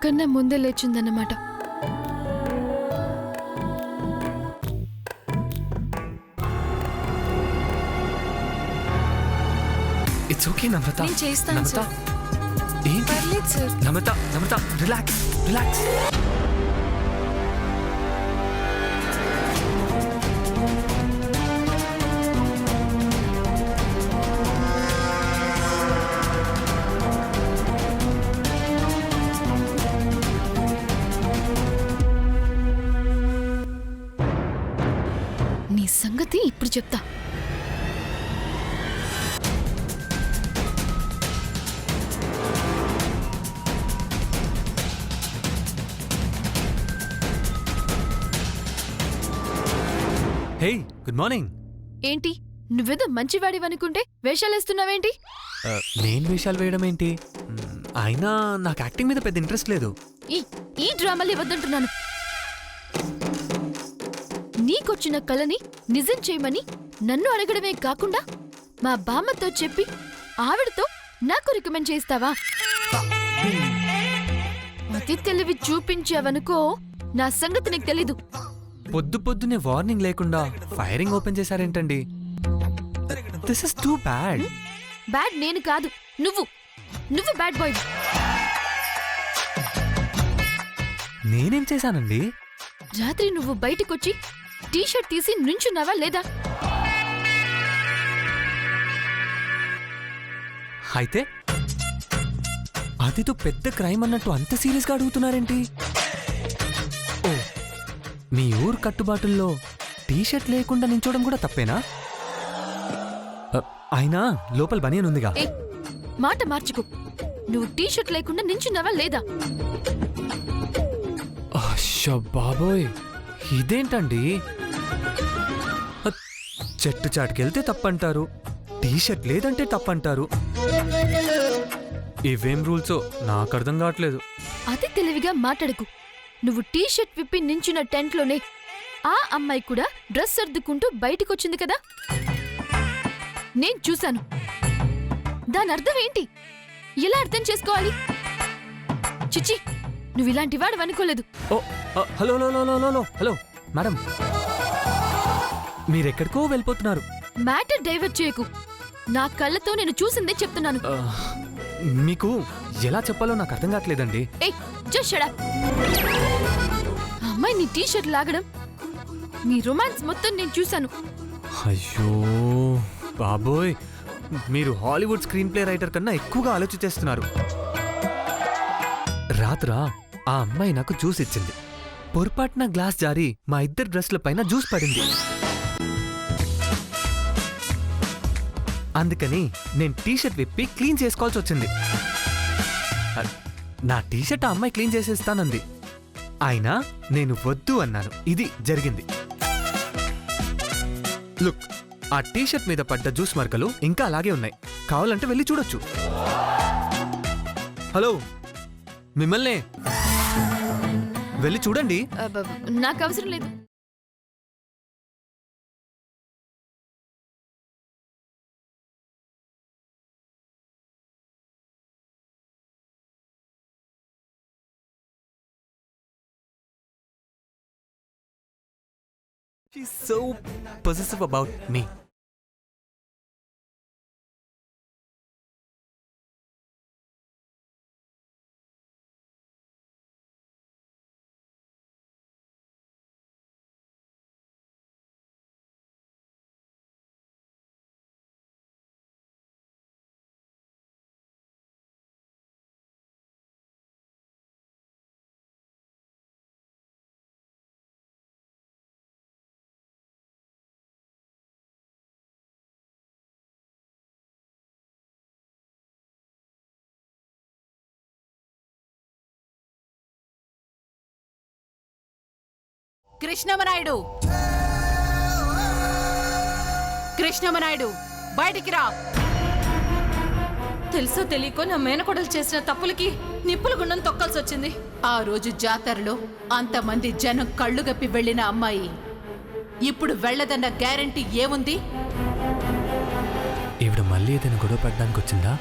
నాకన్నా ముందే లేచిందన్నమాట. It's okay నమ్రత. నేను చేస్తాను నమ్రత సార్. ఏంటి? పర్లేదు సార్. నమ్రత నమ్రత రిలాక్స్ రిలాక్స్. నీ సంగతి ఇప్పుడు చెప్తా. Hey good morning. ఏంటి నువ్వేదో మంచివాడివనుకుంటే వేషాలేస్తున్నావేంటి? నేను వేషాలు వేయడం ఏంటి? అయినా నాకు యాక్టింగ్ మీద పెద్ద ఇంట్రెస్ట్ లేదు. ఈ డ్రామాలు ఇవ్వద్దంటున్నాను. నీకొచ్చిన కళని నిజం చేయమని నన్ను అడగడమే కాకుండా మా బామ్మతో చెప్పి ఆవిడతో నాకు రికమెండ్ చేస్తావా? అతి తెలివి చూపించావనుకో, నా సంగతి నీకు తెలీదు. పొద్దు పొద్దునే వార్నింగ్ లేకుండా ఫైరింగ్ ఓపెన్ చేశారేంటండి? This is too bad. Bad నేను కాదు, నువ్వు బ్యాడ్ బాయ్. నేనేం చేశానండి? రాత్రి నువ్వు బయటికొచ్చి టీషర్ట్ తీసి నుంచున్నావా లేదా? అయితే అదితో పెద్ద క్రైమ్ అన్నట్టు అంత సీరియస్గా అడుగుతున్నారేంటి? ఓ, మీ ఊరు కట్టుబాటుల్లో టీషర్ట్ లేకుండా నించోవడం కూడా తప్పేనా? అయినా లోపల బనియన్ ఉందిగా. ఏ మాట మార్చుకో. నువ్వు టీషర్ట్ లేకుండా నించున్నావా లేదా? బాబోయ్, ఇదేంటండి? చెట్టు చాటుకెళ్తే తప్పంటారు, టీషర్ట్ లేదంటే తప్పంటారు. ఇవేం రూల్సో నాకు అర్థం కావట్లేదు. అతి తెలివిగా మాట్లాడకు. నువ్వు టీషర్ట్ విప్పి నించున్న టెంట్లోనే ఆ అమ్మాయి కూడా డ్రెస్ సర్దుకుంటూ బయటికొచ్చింది కదా, నేను చూశాను. దాని అర్థం ఏంటి? ఎలా అర్థం చేసుకోవాలి? చిచ్చి, నువ్వు ఇలాంటి వాడు అనుకోలేదు. ఓ హలో హలో మేడం, మీరెక్కడికో వెళ్ళిపోతున్నారు. మ్యాటర్ డైవర్ట్ చేయకు. నా కళ్ళతో నేను చూసిందే చెప్తున్నాను. మీకు ఎలా చెప్పాలో నాకు అర్థం కావట్లేదండి. ఏయ్ జస్ట్ షట్ అప్. అమ్మాయి నీ టీషర్ట్ లాగడం, నీ రొమాన్స్ మొత్తం నేను చూశాను. అయ్యో బాబోయ్, మీరు హాలీవుడ్ స్క్రీన్ ప్లే రైటర్ కన్నా ఎక్కువగా ఆలోచించేస్తున్నారు. రాత్రా ఆ అమ్మాయి నాకు జ్యూస్ ఇచ్చింది. పొరపాటున గ్లాస్ జారి మా ఇద్దరు డ్రెస్ల పైన జ్యూస్ పడింది. అందుకని నేను టీషర్ట్ విప్పి క్లీన్ చేసుకోవాల్సి వచ్చింది. నా టీషర్ట్ ఆ అమ్మాయి క్లీన్ చేసేస్తానంది. అయినా నేను వద్దు అన్నాను. ఇది జరిగింది. లుక్, ఆ టీషర్ట్ మీద పడ్డ జ్యూస్ మరకలు ఇంకా అలాగే ఉన్నాయి. కావాలంటే వెళ్ళి చూడొచ్చు. హలో, మిమ్మల్నే వెళ్ళి చూడండి. నాకు అవసరం లేదు. She's so possessive about me. Krishnama Naidu, Krishnama Naidu బయటికి రా. తెలుసో తెలియకో నా మేనకోడలు చేసిన తప్పులకి నిప్పుల గుండం తొక్కాల్సి వచ్చింది. ఆ రోజు జాతరలో అంతమంది జనం కళ్ళు గప్పి వెళ్లిన అమ్మాయి ఇప్పుడు వెళ్లదన్న గ్యారంటీ ఏముంది? ఈవిడ మళ్ళీ ఏదైనా గొడవ పడడానికి వచ్చిందా?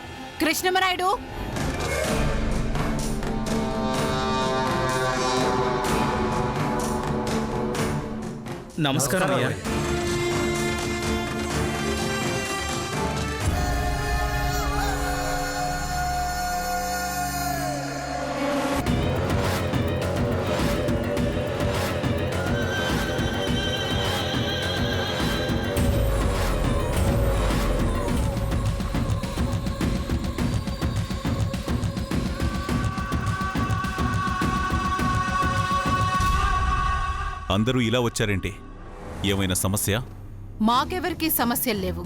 కృష్ణమనాయుడు, నమస్కారం అయ్యా. అందరూ ఇలా వచ్చారేంటి? ఏమైనా సమస్య? మాకెవరికీ సమస్యలు లేవు.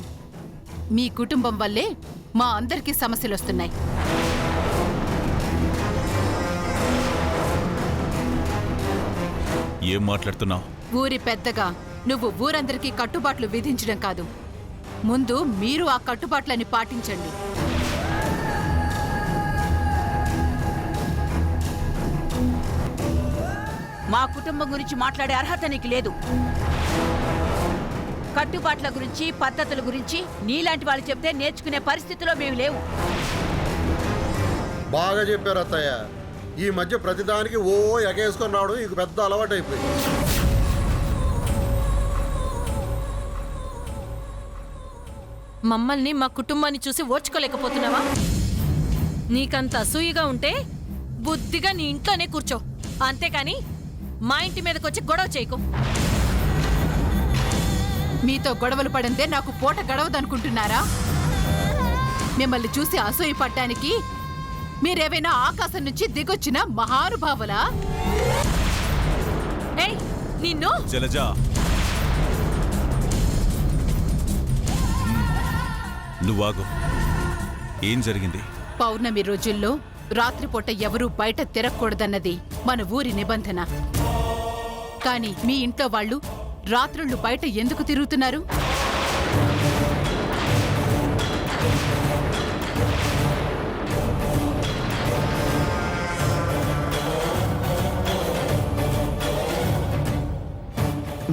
మీ కుటుంబం వల్లే మా అందరికీ సమస్యలు వస్తున్నాయి. ఏం మాట్లాడుతున్నావు? ఊరి పెద్దగా నువ్వు ఊరందరికీ కట్టుబాట్లు విధించడం కాదు, ముందు మీరు ఆ కట్టుబాట్లని పాటించండి. మా కుటుంబం గురించి మాట్లాడే అర్హత నీకు లేదు. కట్టుబాట్ల గురించి పద్ధతుల గురించి నీలాంటి వాళ్ళు చెప్తే నేర్చుకునే పరిస్థితిలో మేము లేవు. బాగా చెప్పారు అత్తయ్య. ఈ మధ్య ప్రతిదానికి ఓ ఎగేసుకొని రావడం ఇక పెద్ద అలవాటైపోయింది. మమ్మల్ని మా కుటుంబాన్ని చూసి ఓర్చుకోలేకపోతున్నావా? నీకంత అసూయగా ఉంటే బుద్ధిగా నీ ఇంట్లోనే కూర్చో, అంతేకాని మా ఇంటి మీదకొచ్చి గొడవ చేయకు. మీతో గొడవలు పడందే నాకు పూట గడవదనుకుంటున్నారా? మిమ్మల్ని చూసి అసూయ పడ్డానికి మీరేమైనా ఆకాశం నుంచి దిగొచ్చిన మహానుభావులా? ఏయ్ నిన్ను! జలజ, నువ్వాగు. ఏం జరిగింది? పౌర్ణమి రోజుల్లో రాత్రిపూట ఎవరూ బయట తిరగకూడదన్నది మన ఊరి నిబంధన. కానీ మీ ఇంట్లో వాళ్ళు రాత్రుళ్ళు బయట ఎందుకు తిరుగుతున్నారు?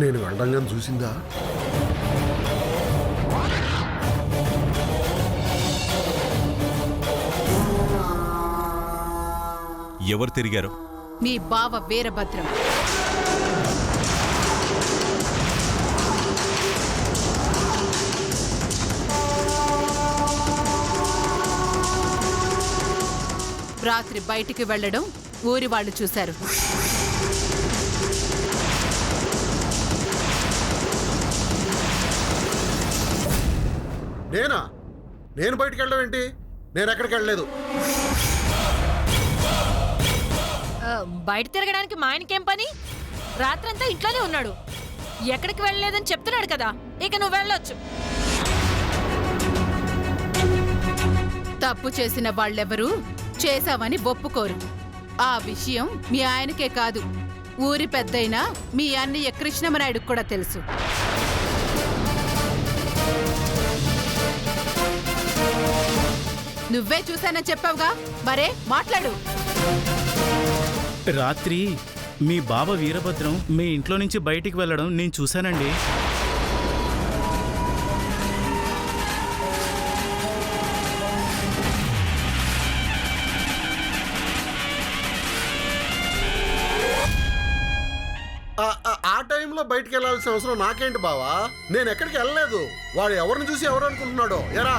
నేను వెళ్ళంగా చూసిందా? ఎవరు తిరిగారు? మీ బావ వీరభద్రం. రాత్రి బయటికి వెళ్ళడం ఊరి వాళ్ళు చూశారు. నేనా? నేను బయటికి వెళ్ళడం ఏంటి? నేను ఎక్కడికి వెళ్ళలేదు. బయట తిరగడానికి మా ఆయనకేం పని? రాత్రంతా ఇంట్లోనే ఉన్నాడు, ఎక్కడికి వెళ్ళలేదని చెప్తున్నాడు కదా, ఇక నువ్వు వెళ్ళొచ్చు. తప్పు చేసిన వాళ్ళెవరూ చేశామని ఒప్పుకోరు. ఆ విషయం మీ ఆయనకే కాదు, ఊరి పెద్దయినా మీ అన్నయ్య కృష్ణమనాయుడుకు కూడా తెలుసు. నువ్వే చూశానని చెప్పావుగా, మరే మాట్లాడు. రాత్రి మీ బావ వీరభద్రం మీ ఇంట్లో నుంచి బయటికి వెళ్ళడం నేను చూశానండి. ఆ టైంలో బయటికి వెళ్ళాల్సిన అవసరం నాకేంటి బావా? నేను ఎక్కడికి వెళ్ళలేదు. వాడు ఎవరిని చూసి ఎవరు అనుకుంటున్నాడో ఎరా?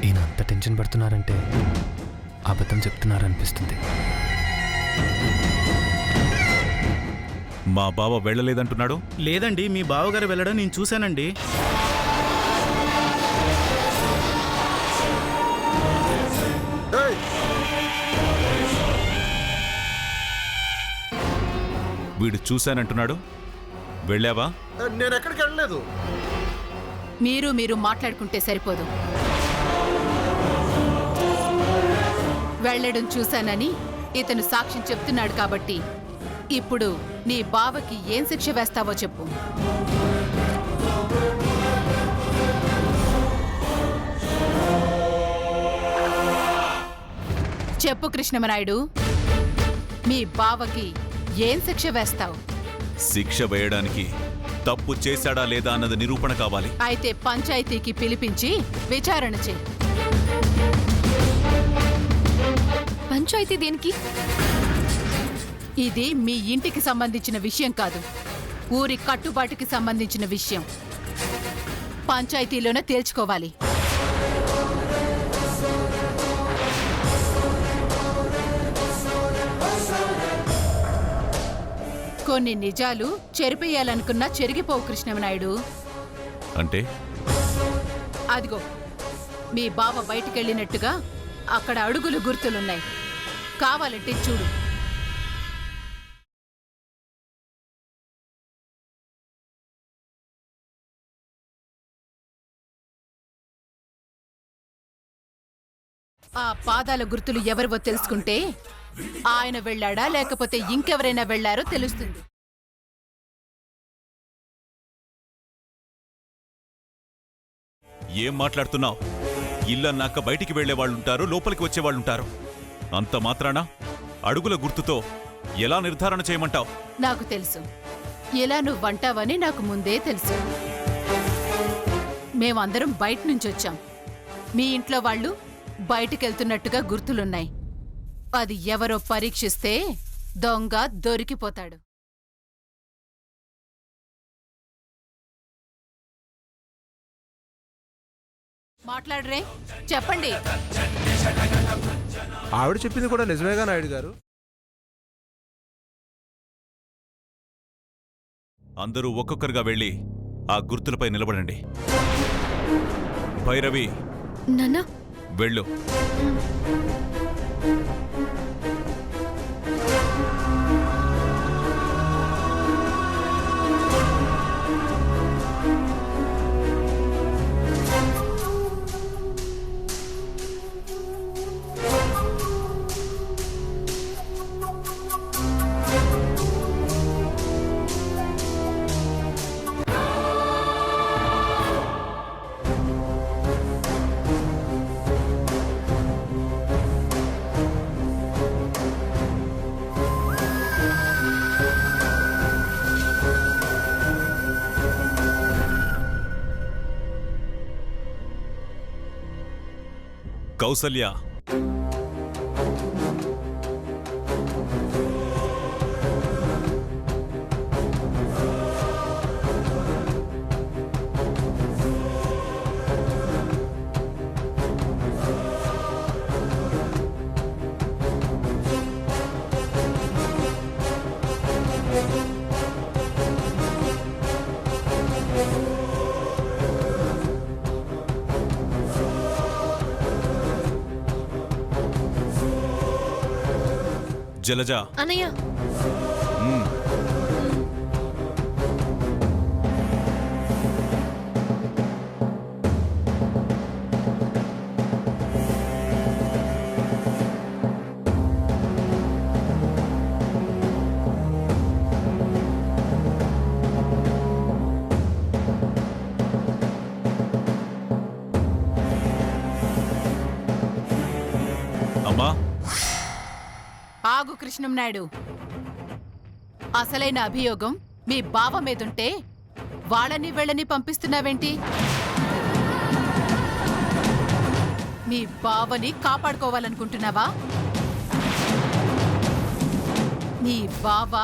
ఈయన అంత టెన్షన్ పడుతున్నారంటే అబద్ధం చెప్తున్నారనిపిస్తుంది. మా బావ వెళ్ళలేదంటున్నాడు. లేదండి, మీ బావగారు వెళ్ళడం నేను చూశానండి. ఏయ్! వీడు చూశానంటున్నాడు. వెళ్ళావా? నేను ఎక్కడికి వెళ్ళలేదు. మీరు మాట్లాడుకుంటే సరిపోదు. వెళ్ళడం చూశానని ఇతను సాక్ష్యం చెప్తున్నాడు కాబట్టి ఇప్పుడు నీ బావకి ఏం శిక్ష వేస్తావో చెప్పు. చెప్పు కృష్ణమనాయుడు, మీ బావకి ఏం శిక్ష వేస్తావు? శిక్ష వేయడానికి తప్పు చేశాడా లేదా అన్నది నిరూపణ కావాలి. అయితే పంచాయతీకి పిలిపించి విచారణ చేయి. పంచాయతీ దేనికి? ఇది మీ ఇంటికి సంబంధించిన విషయం కాదు, ఊరి కట్టుబాటుకి సంబంధించిన విషయం. పంచాయతీలోనే తేల్చుకోవాలి. కొన్ని నిజాలు చెరిపేయాలనుకున్నా చెరిగిపోవు కృష్ణమనాయుడు. అంటే అదిగో మీ బావ బయటికెళ్ళినట్టుగా అక్కడ అడుగులు గుర్తులున్నాయి. కావాలంటే చూడు. ఆ పాదాల గుర్తులు ఎవరివో తెలుసుకుంటే ఆయన వెళ్ళాడా లేకపోతే ఇంకెవరైనా వెళ్లారో తెలుస్తుంది. ఏం మాట్లాడుతున్నావు? ఇల్లన్నాక బయటికి వెళ్లేవాళ్లుంటారు, లోపలికి వచ్చేవాళ్లుంటారు. అంత మాత్రాన అడుగుల గుర్తుతో ఎలా నిర్ధారణ చేయమంటావు? నాకు తెలుసు, ఎలా నువ్వంటావని నాకు ముందే తెలుసు. మేమందరం బయట నుంచి వచ్చాం. మీ ఇంట్లో వాళ్ళు బయటికెళ్తున్నట్టుగా గుర్తులున్నాయి. అది ఎవరో పరీక్షిస్తే దొంగ దొరికిపోతాడు. మాట్లాడరే, చెప్పండి. ఆవిడ చెప్పింది కూడా నిజమేగా నాయుడు గారు. అందరూ ఒక్కొక్కరుగా వెళ్ళి ఆ గుర్తులపై నిలబడండి. భైరవి, నాన్నా వెళ్ళు. కౌసల్య, జలజ, అన్నయ్య అమ్మా. ఆగు కృష్ణంనాయుడు. అసలైన అభియోగం మీ బావ మీదుంటే వాళ్ళని వీళ్ళని పంపిస్తున్నావేంటి? మీ బావని కాపాడుకోవాలనుకుంటున్నావా? మీ బావ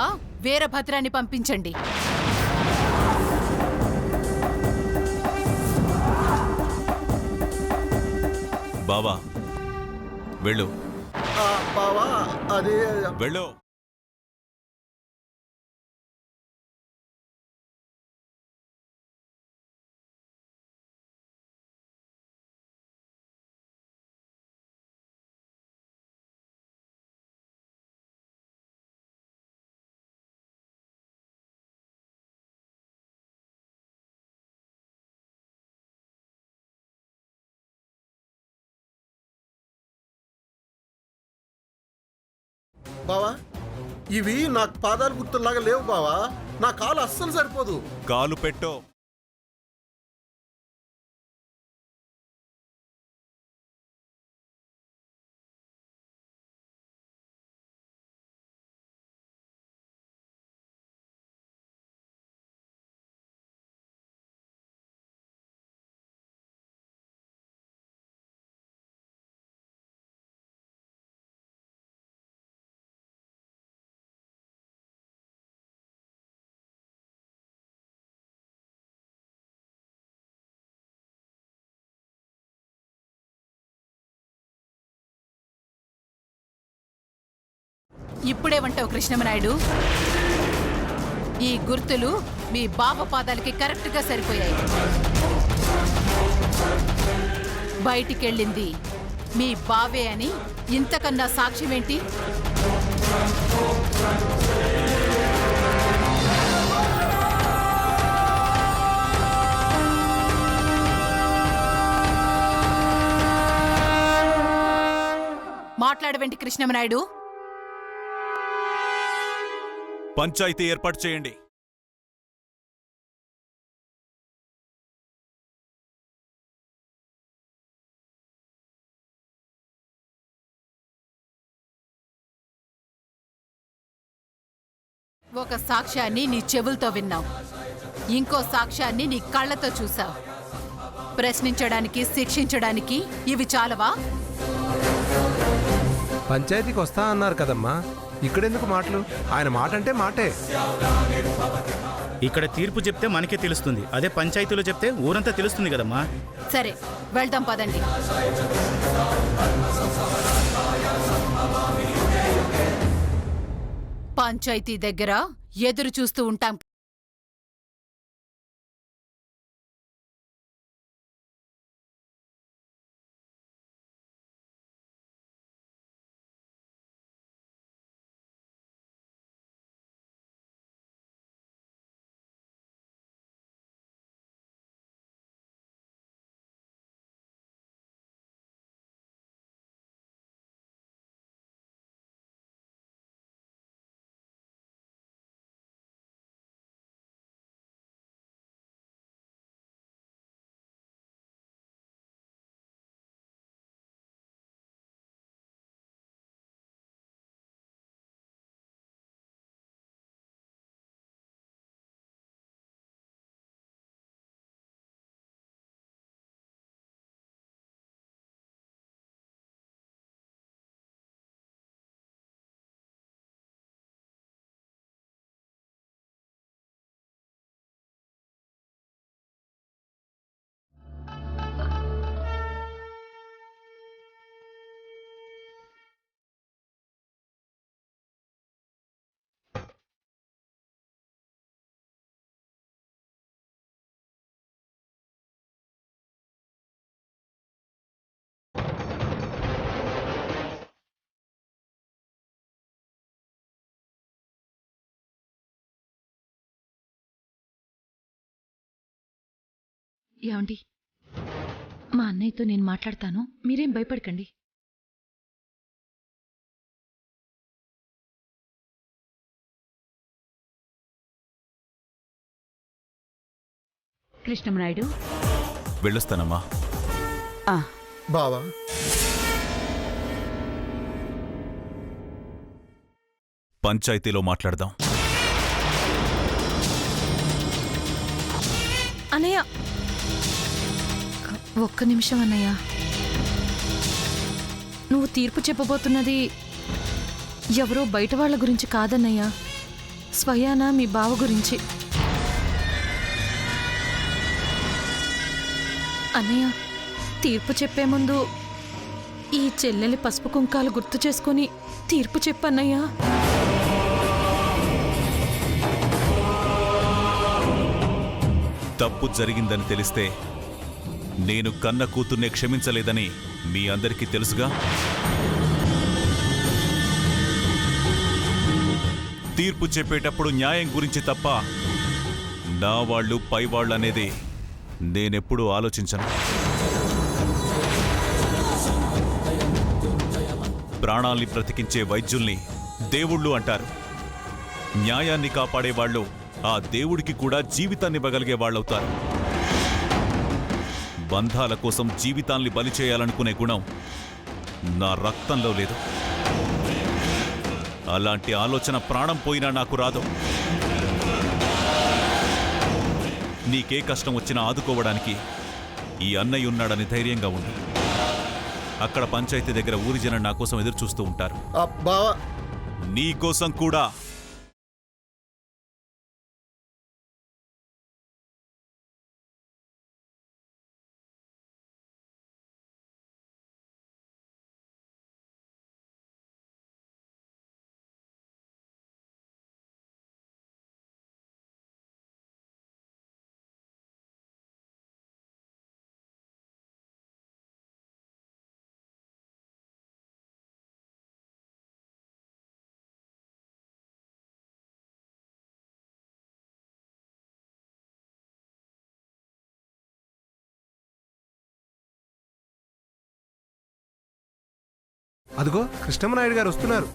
వీరభద్రాన్ని పంపించండి. బావా, వెళ్ళు. బావా అది వెళ్ళు. బావా ఇవి నాకు పాదాలు గుర్తుల్లాగా లేవు బావా. నా కాలు అస్సలు సరిపోదు. కాలు పెట్టో. ఇప్పుడేమంటావు కృష్ణమనాయుడు? ఈ గుర్తులు మీ బావ పాదాలకి కరెక్ట్గా సరిపోయాయి. బయటికెళ్ళింది మీ బావే అని ఇంతకన్నా సాక్ష్యమేంటి? మాట్లాడవేంటి కృష్ణమనాయుడు? పంచాయతీ ఏర్పాటు చేయండి. ఒక సాక్ష్యాన్ని నీ చెవులతో విన్నావు, ఇంకో సాక్ష్యాన్ని నీ కళ్ళతో చూసావు. ప్రశ్నించడానికి, శిక్షించడానికి ఇవి చాలవా? పంచాయతీకి వస్తా అన్నారు కదమ్మా, ఇక్కడెందుకు మాటలు? ఆయన మాట అంటే మాటే. ఇక్కడ తీర్పు చెప్తే మనకే తెలుస్తుంది, అదే పంచాయతీలో చెప్తే ఊరంతా తెలుస్తుంది కదమ్మా. సరే, వెళ్దాం పదండి. పంచాయతీ దగ్గర ఎదురు చూస్తూ ఉంటాం. ఏమండి, మా అన్నయ్యతో నేను మాట్లాడతాను, మీరేం భయపడకండి. కృష్ణమనాయుడు, వెళ్ళొస్తానమ్మా. బావా, పంచాయతీలో మాట్లాడదాం. అన్నయ్య, ఒక్క నిమిషం అన్నయ్య. నువ్వు తీర్పు చెప్పబోతున్నది ఎవరో బయట వాళ్ళ గురించి కాదన్నయ్య, స్వయానా మీ బావ గురించి. అన్నయ్య, తీర్పు చెప్పే ముందు ఈ చెల్లెలి పసుపు కుంకాలు గుర్తు చేసుకుని తీర్పు చెప్పన్నయ్యా. తప్పు జరిగిందని తెలిస్తే నేను కన్న కూతుర్నే క్షమించలేదని మీ అందరికీ తెలుసుగా. తీర్పు చెప్పేటప్పుడు న్యాయం గురించి తప్ప నా వాళ్ళు పైవాళ్ళు అనేది నేనెప్పుడూ ఆలోచించను. ప్రాణాల్ని బ్రతికించే వైద్యుల్ని దేవుళ్ళు అంటారు. న్యాయాన్ని కాపాడేవాళ్ళు ఆ దేవుడికి కూడా జీవితాన్ని ఇవ్వగలిగే వాళ్ళవుతారు. బంధాల కోసం జీవితాల్ని బలి చేయాలనుకునే గుణం నా రక్తంలో లేదు. అలాంటి ఆలోచన ప్రాణం పోయినా నాకు రాదు. నీకే కష్టం వచ్చినా ఆదుకోవడానికి ఈ అన్నయ్య ఉన్నాడని ధైర్యంగా ఉండు. అక్కడ పంచాయతీ దగ్గర ఊరి జనం నా కోసం ఎదురు చూస్తూ ఉంటారు. బావా, నీ కోసం కూడా. అదిగో కృష్ణమనాయుడు గారు వస్తున్నారు.